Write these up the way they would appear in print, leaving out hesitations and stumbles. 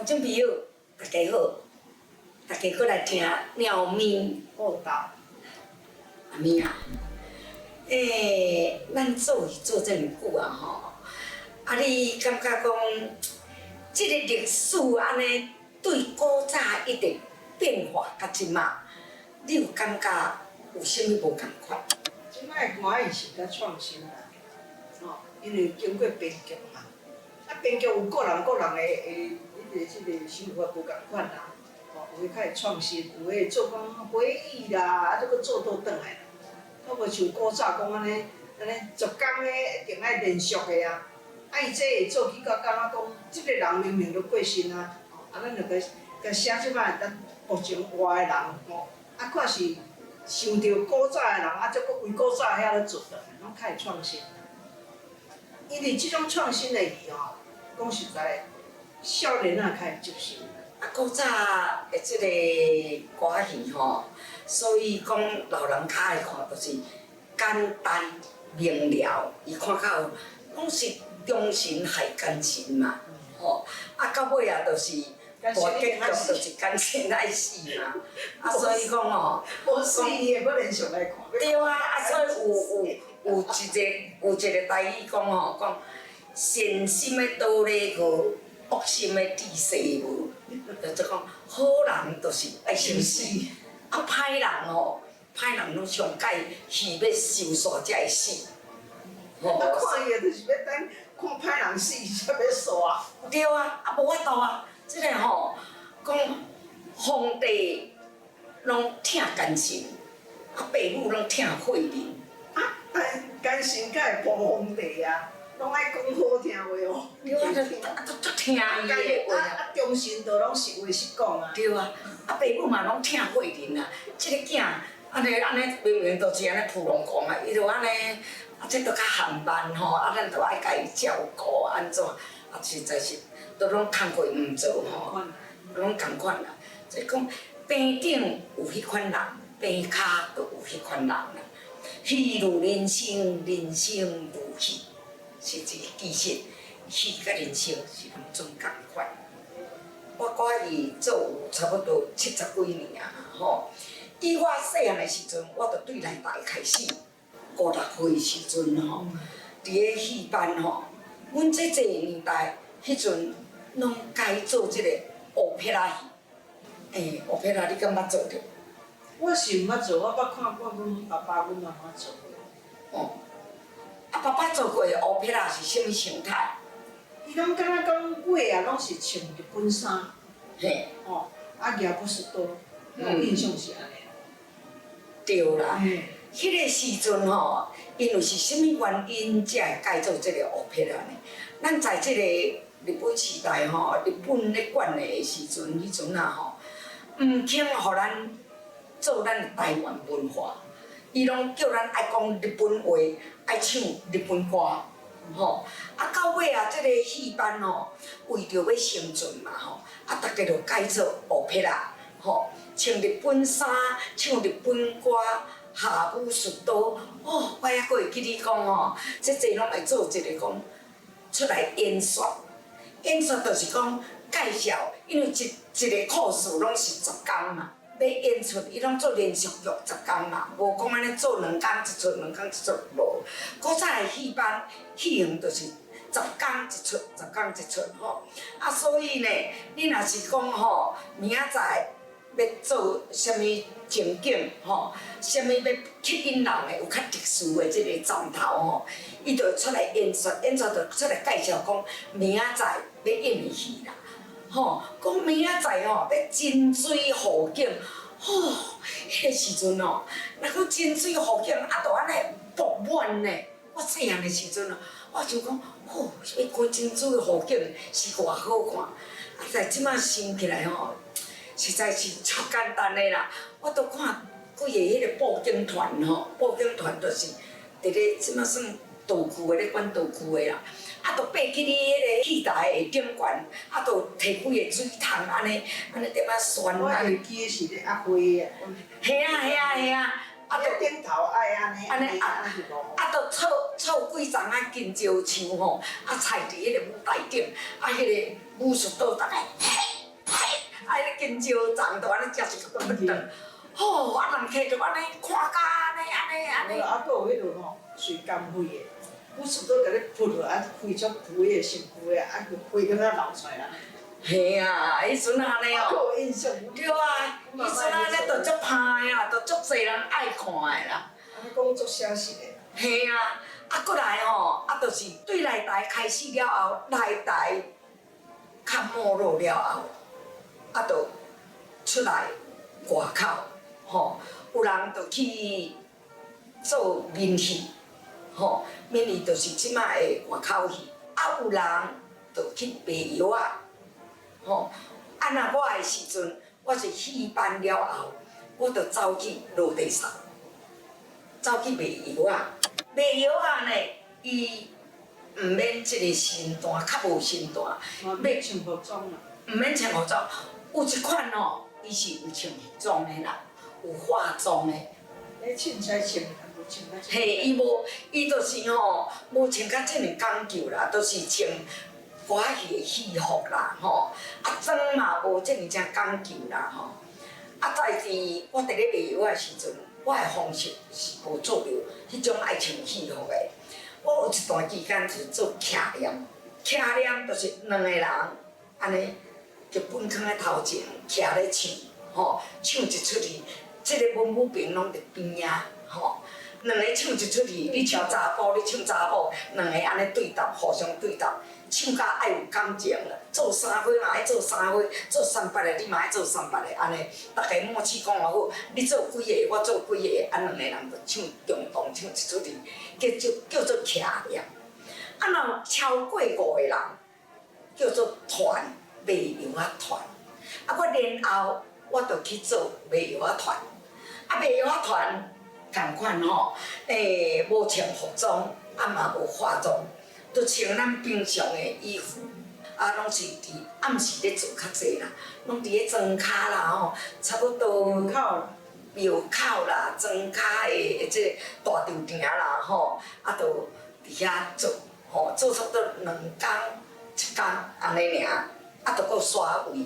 观众朋友，大家好，大家过来听鸟咪报道。阿咪啊，咱做这么久啊吼，啊你感觉讲，这个历史安尼对古早一直变化甲即马，你有感觉有啥物无共款？即摆歌艺是较创新啦，因为经过编剧嘛，编剧有个人的即个想法无共款啦，有诶较会创新，有诶做讲回忆啦，再搁做倒转来啦，无像古早讲安尼10工诶一定爱连续诶啊，伊这会做起到感觉讲，即个人明明就过身啊，咱就甲写即摆咱目前活诶人看是想着古早诶人，再搁为古早遐咧做的，拢较会创新。因为即种创新诶戏讲实在，少年仔较会接受。古早的即个歌戏吼，所以讲老人较爱看，就是简单明了，伊看到拢是忠心害感情嘛，吼，到尾啊，就是大结局就是感情爱死嘛，所以讲无死伊会要连续来看。对啊，所以有一个台语讲讲善心的倒咧无，恶心的地势无，就讲好人就是爱心死，歹人拢上界戏要收煞才会死。看伊就是要等看歹人死才要煞。对啊，无法度啊，即个讲皇帝拢疼奸臣，爸母拢疼惠民。奸臣才会保皇帝啊，拢爱讲好听话哦。对啊，足听伊的话啊。忠臣都拢实话实讲啊。对啊，爸母嘛拢疼惠民啊。即个囝安尼明明就是安尼扑龙狂啊，伊就安尼这都较含慢咱就爱家己照顾安怎？实在是都拢通过毋做拢共款啦。就是讲病顶有迄款人，病骹都有迄款人啦。戏如人生，人生如戏，其实戏甲人生是两种共款。我歌艺做有差不多70几年啊，以我细汉的时阵，我就对内台开始5、6岁的时阵伫个戏班阮这年代迄阵拢改做即个乌皮拉戏，乌皮拉你敢捌做着？我是毋捌做，我捌看过阮爸爸、阮妈妈做过。爸爸做过的乌皮拉是啥物形态？伊拢敢若讲尾啊，拢是穿日本衫，嘿，夹不是多，我印象是安尼。对啦，迄个时阵因为是啥物原因才会改做即个乌皮拉呢？咱在即个日本时代日本咧管的时阵，迄阵毋肯互咱做咱的台湾文化，伊拢叫咱爱讲日本话，爱唱日本歌，到尾啊，即个戏班为着要生存嘛大家就改做乌皮拉，穿日本衫，唱日本歌，下武术刀，我还佫会记你讲即济拢会做一个讲出来演说，演说就是讲介绍，因为一个故事拢是10工嘛。要演出，伊拢做连续剧10工嘛，无讲安尼做2工一出，2工一出无。古早的戏班戏型就是10工一出，10工一出所以呢，你若是讲明仔载要做啥物情景啥物要吸引人的有较特殊的即个站头伊就出来演说，就出来介绍讲明仔载要演的戏啦。讲明仔载要真水好景，迄个时阵若讲真水好景，就安尼爆满呢。我细汉的时阵我就讲，要看真水好景是偌好看。在即摆想起来实在是足简单的啦。我都看几个迄个布景团布景团就是伫咧即摆算道具的咧管道具的啦。就爬去你迄个戏台的顶悬，就摕几个水桶安尼点旋。我会记的是咧压花的。嘿啊，就顶头爱安尼，就凑几丛金蕉树菜伫迄个舞台顶，迄个武术刀大概珍珠长大，安尼食一个顿顿，吼，啊人客就安尼看甲安尼。啊，佫有迄落吼水甘灰的，有时都甲你扑落，啊，灰足灰的身躯的，啊，灰敢若流出来安尼。嘿啊，迄阵安尼佫哦。有印象。对啊，迄阵安尼着足歹的啦，着足侪人爱看的啦。安尼讲足写实的。嘿啊，啊，过来吼，啊，就是对内台开始了后，内台较没落了后，啊，就出来外口，吼，有人就去做民戏，吼，民戏就是即摆的外口戏，啊，有人就去卖药啊，吼，啊，若我的时阵，我是戏班了后，我就走去落地上，走去卖药啊。卖药啊呢，伊毋免即个身段，较无身段，要穿服装啦。毋免穿服装。有一款吼，伊是有穿服装的啦，有化妆的。你凊彩穿，无穿啊。嘿，伊无，伊就是吼，无穿甲遮尔讲究啦，都是穿歌仔戏的戏服啦，吼。啊，妆嘛无遮尔正讲究啦，吼。啊，在伫我伫咧卖药的时阵，我的方式是无做着迄种爱穿戏服的。我有一段期间是做客念，客念就是两个人安尼，就本坑的头前徛咧唱，吼，唱一出去，即个文武兵拢伫边仔，吼，两个唱一出去，你唱查甫，你唱查某，两个安尼对答，互相对答。唱甲爱有感情啦，做三伙嘛爱做三伙，做三八的你嘛爱做三八的，安尼，大家默契讲偌好，你做几个，我做几个，啊两个人就唱共同唱一出去，叫做客念。啊，若超过5个人，叫做团，卖药仔团。啊，我然后我就去做卖药仔团。啊，卖药仔团同款吼，无穿服装，啊嘛无化妆。就穿咱平常的衣服，啊，拢是伫暗时咧做较济啦，拢伫咧庄骹啦吼，差不多庙口啦、庄骹的即大场埕啦吼，啊，就伫遐做，吼，做差不多2工、1工安尼尔，啊，就搁刷位，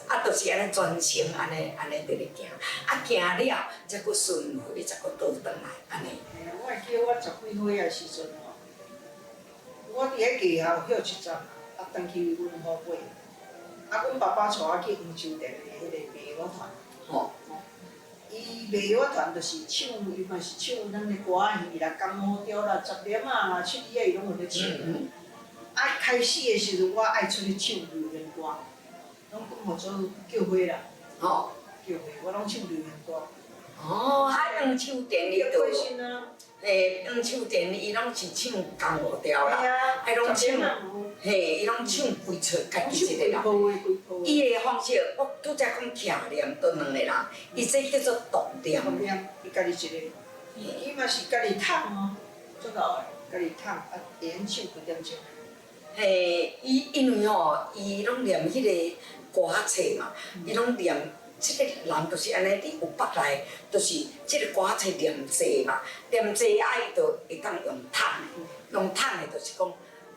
啊，就是安尼全程安尼伫咧行，啊，行了才搁顺回，才搁倒转来安尼。我会记得我10几岁的时阵吼。我伫咧街头歇一站，啊，转去文化买，啊，阮爸爸带我去黄州店的迄个卖药团，吼，伊卖药团就是唱，伊嘛是唱咱的歌仔戏啦、江湖调啦、十连啊啦、七里啊，伊拢有咧唱。啊，开始的时阵，我爱出去唱流行歌，拢讲号做叫花啦，吼，叫花，我拢唱流行歌。哦，啊，黄秋田伊就，过身啊。黄秋田伊拢是唱江湖调啦，啊，拢唱，嘿，伊拢唱规出家己一个人。伊的方式，我拄则讲客念，都2个人，伊这叫做动念。动念，伊家己一个，伊嘛是家己唱哦，足够的，家己唱，啊，连唱几点钟。嘿，因为吼，伊拢念迄个歌仔册嘛，伊拢念。即个人就是安尼，你有北来，就是即个歌仔册念济嘛，念济啊，伊就会当用叹的，用叹的，就是讲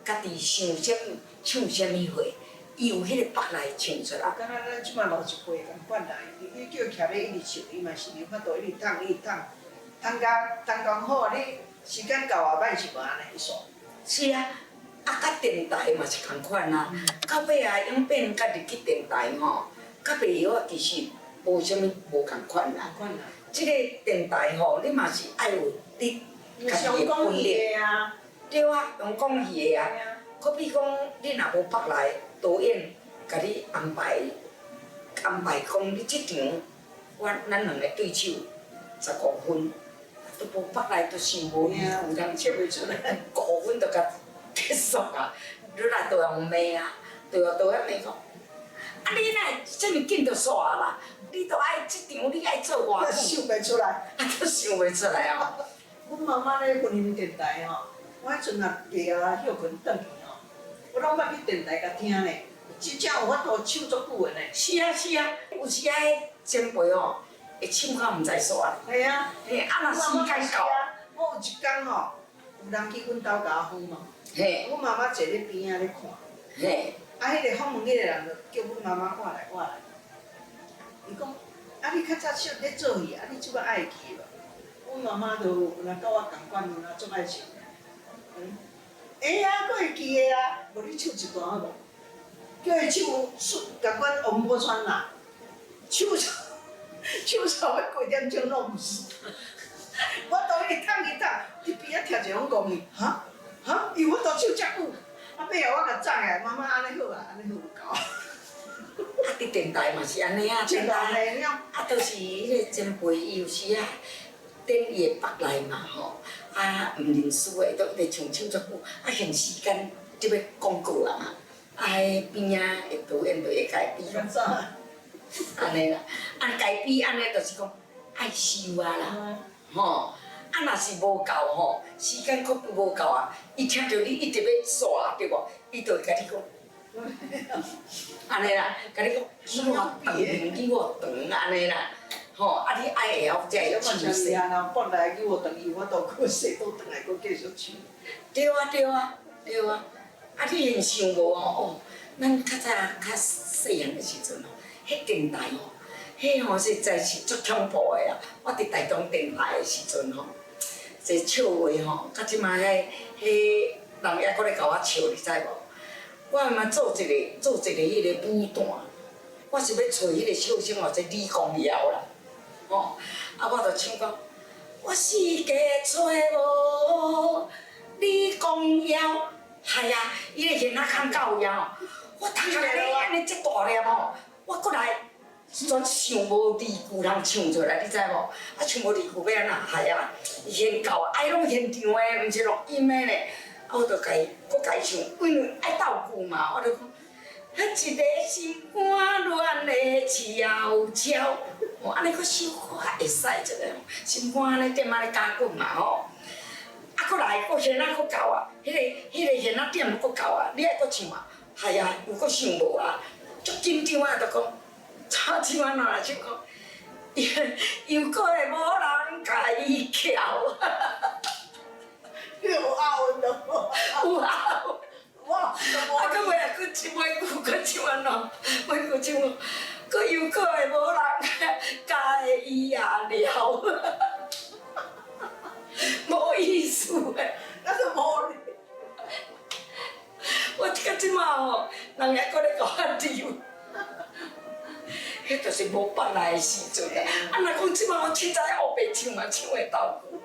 家己想啥物唱啥物话，伊有迄个北来唱出来。敢若咱即摆老一辈共款啦，你叫伊徛咧一直唱，伊嘛是有法度一直叹，一直叹，叹讲好，你时间到啊，歹是无安尼煞。是啊，啊，甲电台嘛是共款啊，到尾啊，永变家己去电台吼。甲卖药啊，其实无啥物无共款啦。即个电台吼，你嘛是爱有你家己的本领。对啊，用讲戏的啊。可比讲，你若无北来导演，甲你安排讲你即场，咱两个对手15分，都无北来都想无有人笑袂出来，5分就甲结束啊！你来都用骂啊，对啊，都遐骂讲。啊！你哪这么紧就煞啦？你都爱即场，你爱做偌久？想袂出来，啊，都想袂出来哦。阮妈妈咧婚姻电台吼，我迄阵也假啊休困转去吼，我拢捌去电台甲听咧，真正有法度唱足久的呢。是啊是啊，有时啊，前辈哦，会唱到毋知煞。系啊，嘿，啊若时间到，我有一工吼，有人去阮兜甲我访问，嘿，阮妈妈坐咧边仔咧看，嘿，啊，迄个访问迄个人就叫阮妈妈我来，伊讲，啊你较早唱咧做戏，啊你即摆爱去无？阮妈妈就有人甲我共款，有人总爱唱。会啊，佫会记的啊，无你唱一段好无？叫伊唱共款王宝钏啦，唱要过点钟拢毋是。我当伊唱，伫边仔徛一个讲伊，哈，伊有法度唱遮久，啊尾后我甲载来，妈妈安尼好啊，安尼好有够。啊，伫电台嘛是安尼啊，电台了，啊，都是迄个前辈，伊有时啊，等伊的北来嘛吼，啊，毋认输的都一直唱足久，啊，限时间就要广告啊嘛，啊，迄边仔会导演就会改编，干啥？安尼啦，啊，改编安尼就是讲爱收啊啦，吼，啊，若是无够吼，时间可无够啊，伊听着你一直要刷对无，伊就会甲你讲。安尼啦，甲你讲，语我长，语我长，安尼啦，吼，啊你爱会晓才会要唱势。是啊，若放来叫我等伊，我都可洗倒转来，佫继续唱。对啊，啊你现想无哦，咱较早较细汉的时阵哦，迄电台哦，迄吼实在是足恐怖的啦。我伫台中电台的时阵吼，这笑话吼，到即马迄人还搁咧甲我笑，你知无？我嘛做一个迄个舞段，我是要找迄个笑声哦，即李光耀啦，吼，啊我就唱讲，我四界找无李光耀，系啊，伊个弦仔空够晓，我头壳咧安尼遮大粒吼，我搁来全想无字句通唱出来，你知无？啊唱无字句要安怎？系啊，弦够啊，爱拢现场的，毋是录音的咧。啊，我就甲伊，搁甲伊唱，因为爱斗句嘛，我就讲，一个心肝乱的悄悄，哦，安尼搁小可会使一个，心肝安尼点安尼加滚嘛吼，啊，搁来，搁弦仔搁够啊，迄个弦仔点搁够啊，你爱搁唱啊，系啊，又搁想无啊，足紧张啊，就讲，早唱啊，哪来唱讲，又搁会无人甲伊撬。有拗的无？有啊，我啊，搁尾来搁唱尾句，搁唱安怎？尾句唱，搁又搁会无人甲伊啊了，无意思诶。那是无哩。我到即马吼，人还搁咧甲我丢，迄就是无放来诶时阵啊。啊，若讲即马我凊彩后白唱嘛，唱会到句。